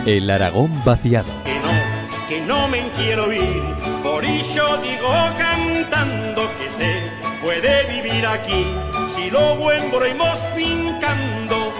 El Aragón vaciado. Que no me quiero ir, por ello digo cantando que se puede vivir aquí, si lo buen broimos fincando.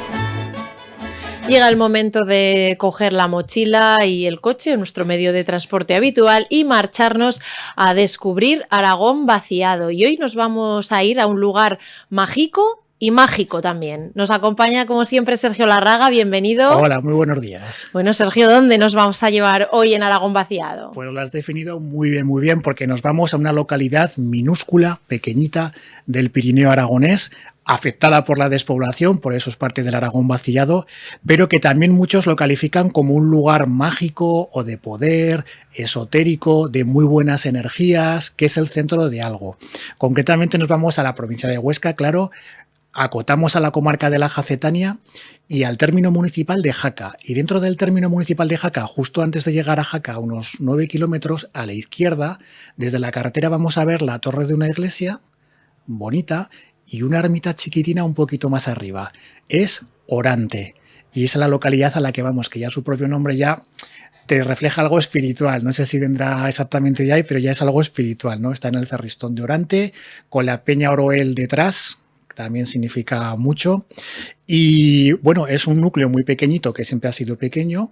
Llega el momento de coger la mochila y el coche, nuestro medio de transporte habitual, y marcharnos a descubrir Aragón vaciado. Y hoy nos vamos a ir a un lugar mágico y mágico también. Nos acompaña, como siempre, Sergio Larraga. Bienvenido. Hola, muy buenos días. Bueno, Sergio, ¿dónde nos vamos a llevar hoy en Aragón vaciado? Pues lo has definido muy bien, porque nos vamos a una localidad minúscula, pequeñita, del Pirineo aragonés, afectada por la despoblación, por eso es parte del Aragón vaciado, pero que también muchos lo califican como un lugar mágico o de poder, esotérico, de muy buenas energías, que es el centro de algo. Concretamente nos vamos a la provincia de Huesca, claro, acotamos a la comarca de la Jacetania y al término municipal de Jaca. Y dentro del término municipal de Jaca, justo antes de llegar a Jaca, unos 9 kilómetros a la izquierda, desde la carretera vamos a ver la torre de una iglesia bonita y una ermita chiquitina un poquito más arriba. Es Orante. Y esa es la localidad a la que vamos, que ya su propio nombre ya te refleja algo espiritual. No sé si vendrá exactamente de ahí, pero ya es algo espiritual, ¿no? Está en el Cerristón de Orante, con la Peña Oroel detrás, también significa mucho. Y bueno, es un núcleo muy pequeñito, que siempre ha sido pequeño,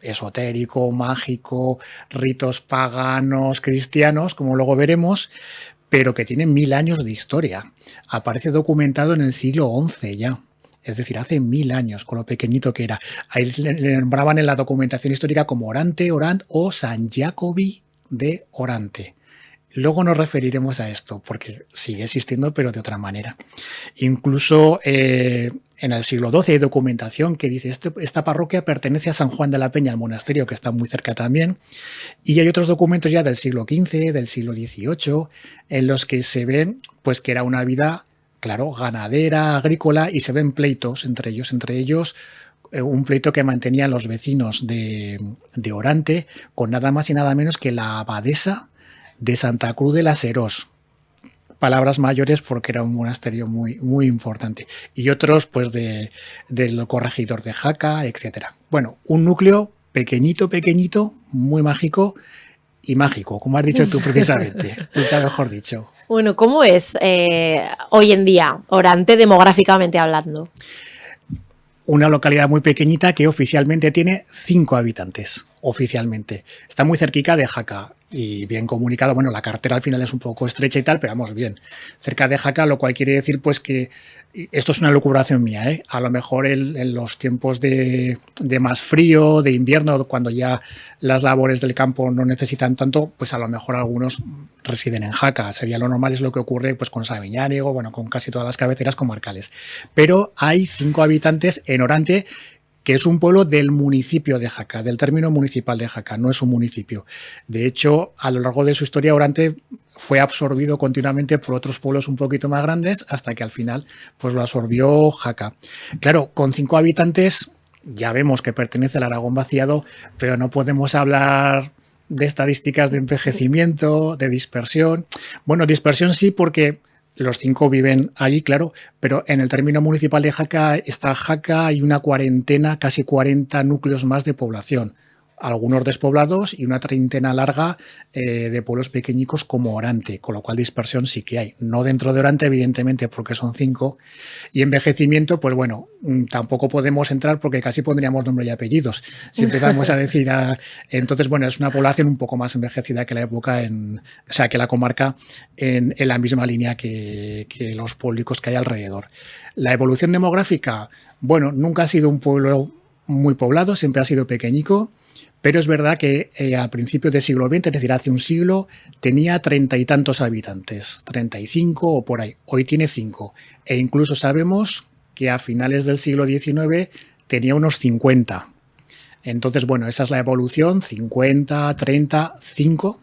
esotérico, mágico, ritos paganos, cristianos, como luego veremos, pero que tiene 1000 años de historia. Aparece documentado en el siglo XI ya. Es decir, hace 1000 años, con lo pequeñito que era. Ahí le nombraban en la documentación histórica como Orante, Orant o San Jacobi de Orante. Luego nos referiremos a esto, porque sigue existiendo, pero de otra manera. Incluso en el siglo XII hay documentación que dice esta parroquia pertenece a San Juan de la Peña, al monasterio, que está muy cerca también. Y hay otros documentos ya del siglo XV, del siglo XVIII, en los que se ve pues, que era una vida, claro, ganadera, agrícola, y se ven pleitos entre ellos un pleito que mantenían los vecinos de Orante con nada más y nada menos que la abadesa de Santa Cruz de las Herós. Palabras mayores porque era un monasterio muy importante. Y otros pues del corregidor de Jaca, etcétera. Bueno, un núcleo pequeñito, muy mágico y mágico, como has dicho tú precisamente. Nunca mejor dicho. Bueno, ¿cómo es hoy en día Orante demográficamente hablando? Una localidad muy pequeñita que oficialmente tiene 5 habitantes. Oficialmente. Está muy cerquita de Jaca y bien comunicado. Bueno, la carretera al final es un poco estrecha y tal, pero vamos bien. Cerca de Jaca, lo cual quiere decir pues que esto es una lucubración mía, ¿eh? A lo mejor en los tiempos de más frío, de invierno, cuando ya las labores del campo no necesitan tanto, pues a lo mejor algunos residen en Jaca. Sería lo normal, es lo que ocurre pues con Sabiñánigo, bueno, con casi todas las cabeceras comarcales. Pero hay 5 habitantes en Orante, que es un pueblo del municipio de Jaca, del término municipal de Jaca, no es un municipio. De hecho, a lo largo de su historia, Orante fue absorbido continuamente por otros pueblos un poquito más grandes hasta que al final pues lo absorbió Jaca. Claro, con 5 habitantes ya vemos que pertenece al Aragón vaciado, pero no podemos hablar de estadísticas de envejecimiento, de dispersión. Bueno, dispersión sí, porque los 5 viven allí, claro, pero en el término municipal de Jaca está Jaca y una cuarentena, casi 40 núcleos más de población. Algunos despoblados y una treintena larga de pueblos pequeñicos como Orante, con lo cual dispersión sí que hay. No dentro de Orante, evidentemente, porque son 5. Y envejecimiento, pues bueno, tampoco podemos entrar porque casi pondríamos nombre y apellidos. Si empezamos a decir... entonces, bueno, es una población un poco más envejecida que la época, o sea, que la comarca en la misma línea que los públicos que hay alrededor. La evolución demográfica, bueno, nunca ha sido un pueblo muy poblado, siempre ha sido pequeñico. Pero es verdad que a principios del siglo XX, es decir, hace un siglo, tenía 30 y tantos habitantes, 35 o por ahí. Hoy tiene 5. E incluso sabemos que a finales del siglo XIX tenía unos 50. Entonces, bueno, esa es la evolución, 50, 30, 5,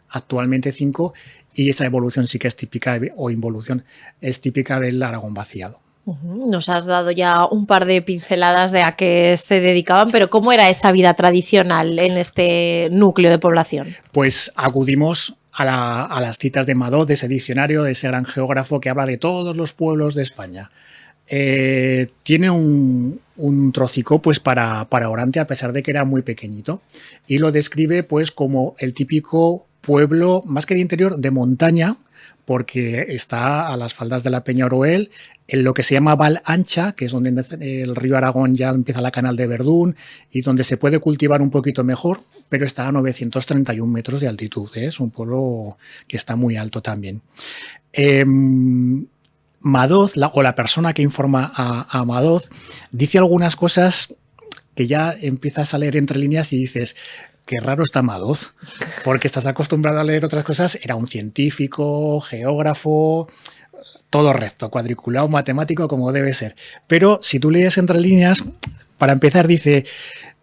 actualmente 5, y esa evolución sí que es típica, o involución, es típica del Aragón vaciado. Nos has dado ya un par de pinceladas de a qué se dedicaban, pero ¿cómo era esa vida tradicional en este núcleo de población? Pues acudimos a las citas de Madó, de ese diccionario, de ese gran geógrafo que habla de todos los pueblos de España. tiene un trocico pues para Orante, a pesar de que era muy pequeñito, y lo describe pues como el típico pueblo, más que de interior, de montaña, porque está a las faldas de la Peña Oroel, en lo que se llama Val Ancha, que es donde el río Aragón ya empieza la Canal de Verdún y donde se puede cultivar un poquito mejor, pero está a 931 metros de altitud. Es un pueblo que está muy alto también. Madoz, la persona que informa a Madoz, dice algunas cosas que ya empiezas a leer entre líneas y dices, qué raro está Madoz, porque estás acostumbrado a leer otras cosas. Era un científico, geógrafo, todo recto, cuadriculado, matemático, como debe ser. Pero si tú lees entre líneas, para empezar dice,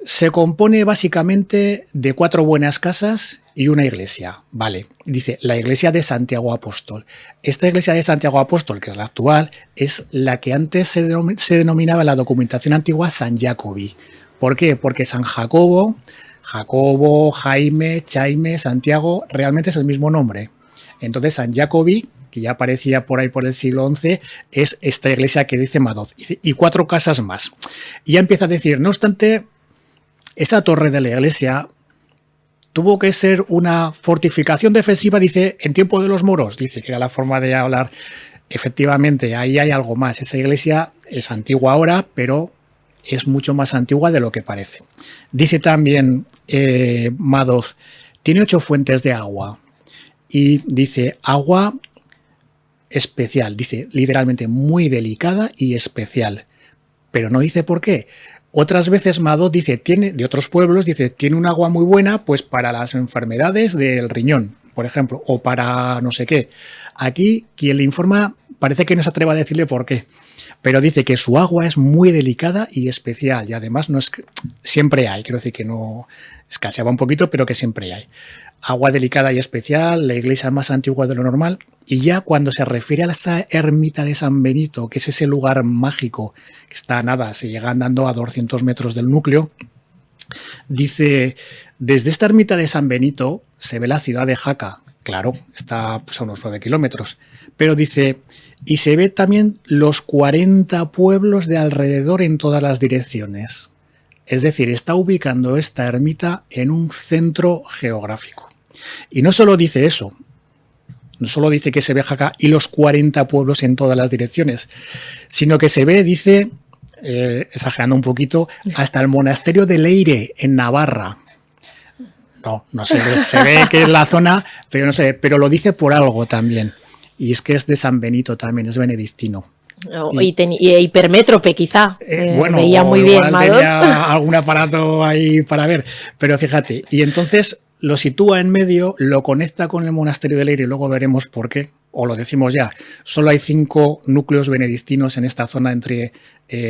se compone básicamente de 4 buenas casas y una iglesia. Vale, dice, la iglesia de Santiago Apóstol. Esta iglesia de Santiago Apóstol, que es la actual, es la que antes se denominaba en la documentación antigua San Jacobi. ¿Por qué? Porque San Jacobo, Jaime, Chaime, Santiago, realmente es el mismo nombre. Entonces San Jacobi, que ya aparecía por ahí por el siglo XI, es esta iglesia que dice Madoz. Y 4 casas más. Y ya empieza a decir, no obstante, esa torre de la iglesia tuvo que ser una fortificación defensiva, dice, en tiempo de los moros. Dice que era la forma de hablar. Efectivamente, ahí hay algo más. Esa iglesia es antigua ahora, pero es mucho más antigua de lo que parece. Dice también Madoz, tiene 8 fuentes de agua. Y dice, agua especial, dice literalmente muy delicada y especial, pero no dice por qué. Otras veces Madoz dice, tiene, de otros pueblos, dice, tiene un agua muy buena pues para las enfermedades del riñón, por ejemplo, o para no sé qué. Aquí quien le informa parece que no se atreve a decirle por qué, pero dice que su agua es muy delicada y especial, y además no es que, siempre hay, quiero decir que no escaseaba un poquito, pero que siempre hay. Agua delicada y especial, la iglesia más antigua de lo normal. Y ya cuando se refiere a esta ermita de San Benito, que es ese lugar mágico que está nada, se llega andando a 200 metros del núcleo, dice, desde esta ermita de San Benito se ve la ciudad de Jaca, claro, está pues, a unos 9 kilómetros, pero dice, y se ve también los 40 pueblos de alrededor en todas las direcciones. Es decir, está ubicando esta ermita en un centro geográfico. Y no solo dice eso, no solo dice que se ve Jaca y los 40 pueblos en todas las direcciones, sino que se ve, dice, exagerando un poquito, hasta el monasterio de Leire, en Navarra. No se ve que es la zona, pero no sé, pero lo dice por algo también. Y es que es de San Benito también, es benedictino. Y hipermétrope quizá, bueno, veía muy bien, tenía algún aparato ahí para ver, pero fíjate, y entonces lo sitúa en medio, lo conecta con el monasterio de Leire y luego veremos por qué, o lo decimos ya. Solo hay 5 núcleos benedictinos en esta zona entre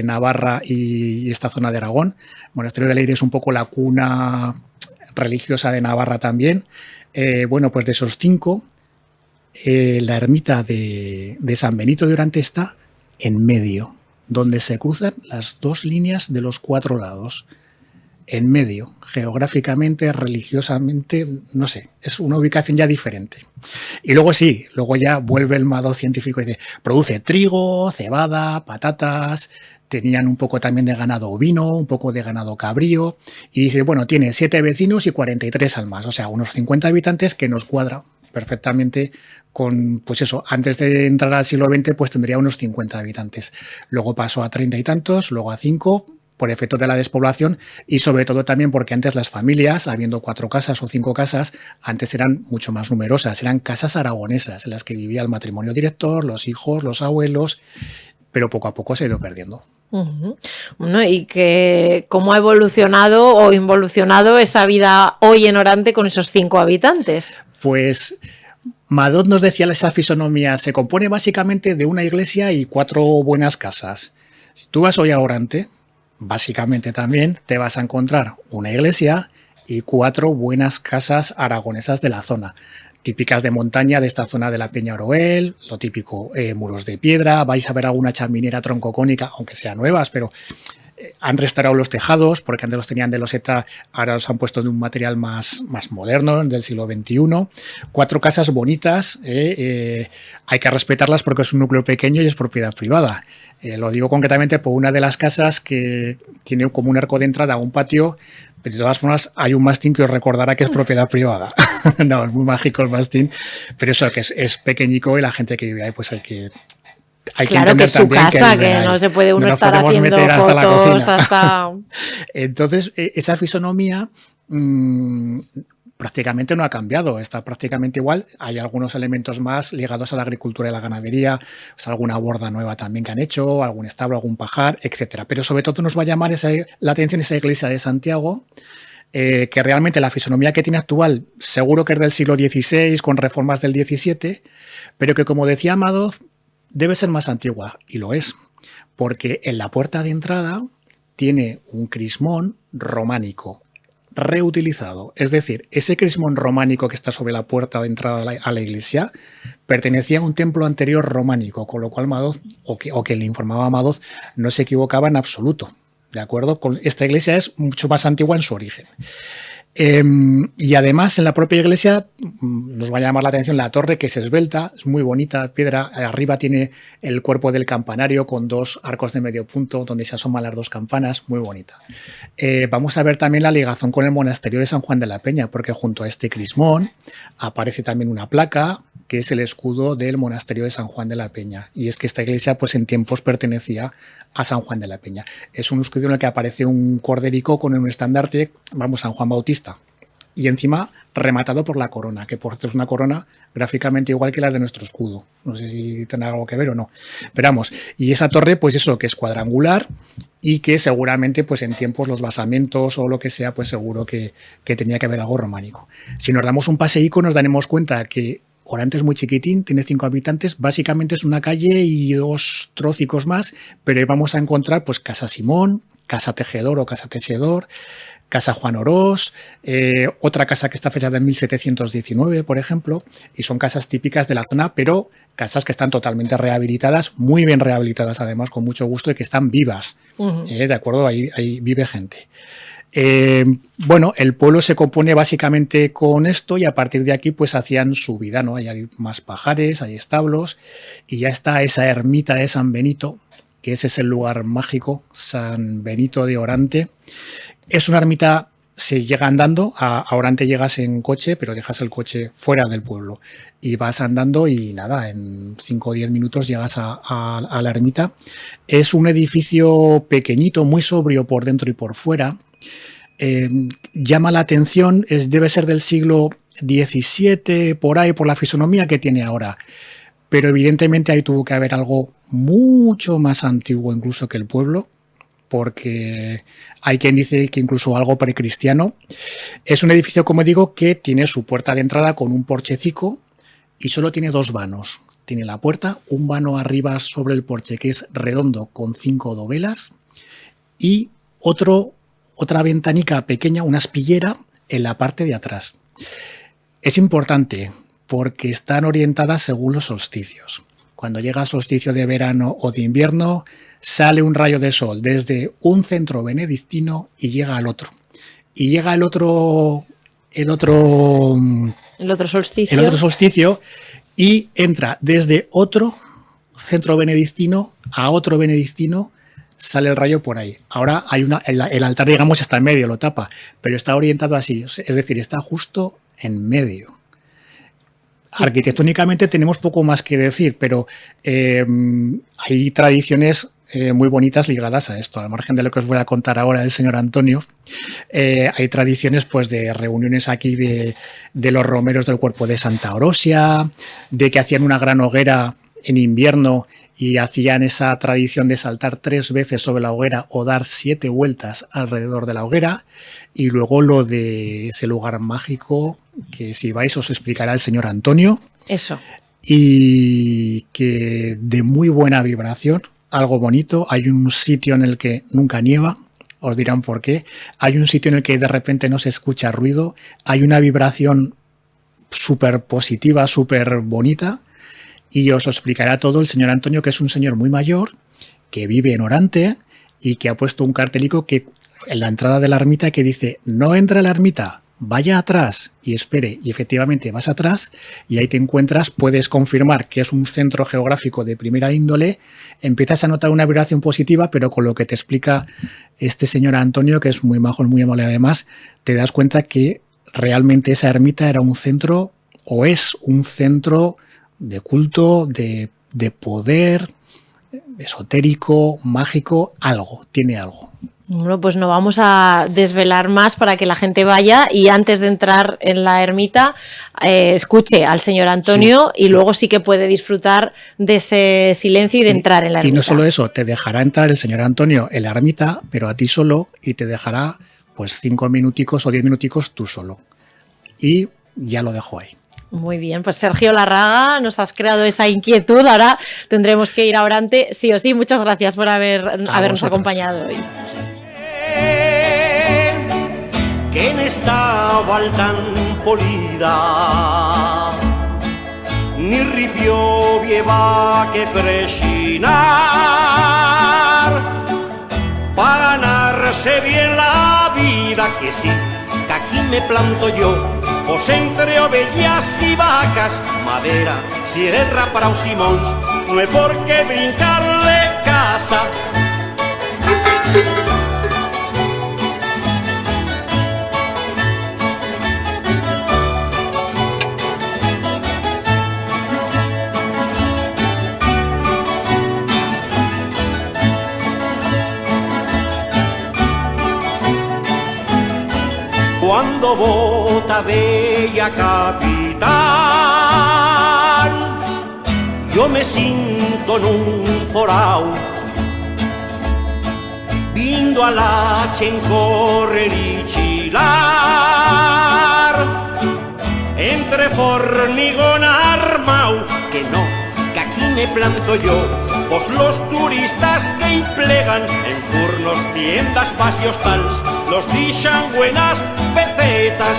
Navarra y esta zona de Aragón. El monasterio de Leire es un poco la cuna religiosa de Navarra también. Bueno, pues de esos 5, la ermita de San Benito de Orante está en medio, donde se cruzan las 2 líneas de los 4 lados. En medio, geográficamente, religiosamente, no sé, es una ubicación ya diferente. Y luego sí, luego ya vuelve el Madoz científico y dice, produce trigo, cebada, patatas, tenían un poco también de ganado ovino, un poco de ganado cabrío, y dice, bueno, tiene 7 vecinos y 43 almas, o sea, unos 50 habitantes que nos cuadra perfectamente con, pues eso, antes de entrar al siglo XX, pues tendría unos 50 habitantes. Luego pasó a 30 y tantos, luego a 5, por efecto de la despoblación y sobre todo también porque antes las familias, habiendo 4 casas o 5 casas, antes eran mucho más numerosas, eran casas aragonesas en las que vivía el matrimonio director, los hijos, los abuelos, pero poco a poco se ha ido perdiendo. Bueno, y que cómo ha evolucionado o involucionado esa vida hoy en Orante con esos 5 habitantes. Pues Madoz nos decía esa fisonomía, se compone básicamente de una iglesia y 4 buenas casas. Si tú vas hoy a Orante, básicamente también te vas a encontrar una iglesia y 4 buenas casas aragonesas de la zona, típicas de montaña de esta zona de la Peña Oroel, lo típico, muros de piedra, vais a ver alguna chaminera troncocónica, aunque sean nuevas, pero Han restaurado los tejados, porque antes los tenían de loseta, ahora los han puesto de un material más moderno, del siglo XXI. 4 casas bonitas, hay que respetarlas porque es un núcleo pequeño y es propiedad privada. Lo digo concretamente por una de las casas que tiene como un arco de entrada a un patio, pero de todas formas hay un mastín que os recordará que es propiedad privada. No, es muy mágico el mastín, pero eso que es pequeñico y la gente que vive ahí pues hay que claro que es su casa, que no se puede uno estar haciendo fotos hasta... Entonces, esa fisonomía prácticamente no ha cambiado, está prácticamente igual. Hay algunos elementos más ligados a la agricultura y la ganadería, pues alguna borda nueva también que han hecho, algún establo, algún pajar, etcétera. Pero sobre todo nos va a llamar la atención esa iglesia de Santiago, que realmente la fisonomía que tiene actual seguro que es del siglo XVI, con reformas del XVII, pero que, como decía Madoz, debe ser más antigua, y lo es, porque en la puerta de entrada tiene un crismón románico reutilizado. Es decir, ese crismón románico que está sobre la puerta de entrada a la iglesia pertenecía a un templo anterior románico, con lo cual Madoz, o que le informaba a Madoz, no se equivocaba en absoluto. ¿De acuerdo? Esta iglesia es mucho más antigua en su origen. Y además en la propia iglesia nos va a llamar la atención la torre, que es esbelta, es muy bonita, piedra. Arriba tiene el cuerpo del campanario con 2 arcos de medio punto donde se asoman las 2 campanas, muy bonita. Vamos a ver también la ligación con el monasterio de San Juan de la Peña, porque junto a este crismón aparece también una placa que es el escudo del monasterio de San Juan de la Peña. Y es que esta iglesia pues en tiempos pertenecía a San Juan de la Peña. Es un escudo en el que aparece un corderico con un estandarte, vamos, San Juan Bautista. Y encima rematado por la corona, que por cierto es una corona gráficamente igual que la de nuestro escudo. No sé si tendrá algo que ver o no. Pero vamos, y esa torre, pues eso, que es cuadrangular y que seguramente pues en tiempos los basamentos o lo que sea, pues seguro que tenía que haber algo románico. Si nos damos un paseico nos daremos cuenta que Orante es muy chiquitín, tiene 5 habitantes, básicamente es una calle y 2 trocicos más, pero ahí vamos a encontrar pues Casa Simón, Casa Tejedor o Casa Tejedor, Casa Juan Orós, otra casa que está fechada en 1719, por ejemplo, y son casas típicas de la zona, pero casas que están totalmente rehabilitadas, muy bien rehabilitadas además, con mucho gusto, y que están vivas, ¿de acuerdo? Ahí vive gente. Bueno, el pueblo se compone básicamente con esto y a partir de aquí pues hacían su vida, ¿no? Hay más pajares, hay establos y ya está esa ermita de San Benito, que ese es el lugar mágico, San Benito de Orante. Es una ermita, se llega andando, a Orante llegas en coche, pero dejas el coche fuera del pueblo y vas andando y nada, en 5 o 10 minutos llegas a la ermita. Es un edificio pequeñito, muy sobrio por dentro y por fuera. Llama la atención, debe ser del siglo XVII, por ahí, por la fisonomía que tiene ahora. Pero evidentemente ahí tuvo que haber algo mucho más antiguo incluso que el pueblo, porque hay quien dice que incluso algo precristiano. Es un edificio, como digo, que tiene su puerta de entrada con un porchecico y solo tiene 2 vanos. Tiene la puerta, un vano arriba sobre el porche que es redondo con 5 dovelas y otra ventanica pequeña, una espillera en la parte de atrás. Es importante porque están orientadas según los solsticios. Cuando llega el solsticio de verano o de invierno, sale un rayo de sol desde un centro benedictino y llega al otro. Y llega el otro solsticio y entra desde otro centro benedictino a otro benedictino, sale el rayo por ahí. Ahora hay el altar, digamos, está en medio, lo tapa, pero está orientado así, es decir, está justo en medio. Arquitectónicamente tenemos poco más que decir, pero hay tradiciones muy bonitas ligadas a esto. Al margen de lo que os voy a contar ahora del señor Antonio, hay tradiciones pues de reuniones aquí de los romeros del cuerpo de Santa Orosia, de que hacían una gran hoguera en invierno y hacían esa tradición de saltar 3 veces sobre la hoguera o dar 7 vueltas alrededor de la hoguera. Y luego lo de ese lugar mágico que si vais os explicará el señor Antonio. Eso. Y que de muy buena vibración, algo bonito. Hay un sitio en el que nunca nieva, os dirán por qué. Hay un sitio en el que de repente no se escucha ruido. Hay una vibración súper positiva, súper bonita. Y os explicará todo el señor Antonio, que es un señor muy mayor, que vive en Orante y que ha puesto un cartelico que en la entrada de la ermita que dice: no entra a la ermita, vaya atrás y espere. Y efectivamente vas atrás y ahí te encuentras, puedes confirmar que es un centro geográfico de primera índole, empiezas a notar una vibración positiva, pero con lo que te explica este señor Antonio, que es muy majo, muy amable además, te das cuenta que realmente esa ermita era un centro, o es un centro de culto, de poder esotérico, mágico, algo, tiene algo. Bueno, pues no vamos a desvelar más para que la gente vaya y antes de entrar en la ermita escuche al señor Antonio y luego sí que puede disfrutar de ese silencio y de entrar en la ermita. Y no solo eso, te dejará entrar el señor Antonio en la ermita, pero a ti solo, y te dejará pues 5 minuticos o 10 minuticos tú solo. Y ya lo dejo ahí. Muy bien, pues Sergio Larraga, nos has creado esa inquietud, ahora tendremos que ir a Orante sí o sí. Muchas gracias por habernos acompañado hoy. Que en esta val tan polida ni ripio vieva que presinar para ganarse bien la vida, que sí, que aquí me planto yo, pues entre ovejas y vacas, madera, sierra para un simons, no hay por qué brincarle casa. Cuando vota bella capital, yo me siento en un forao, vindo a la chen correr y chilar, entre formigón armao, que no, que aquí me planto yo, pues los turistas que implegan en furnos, tiendas, pasios tals, los dixan buenas pesetas.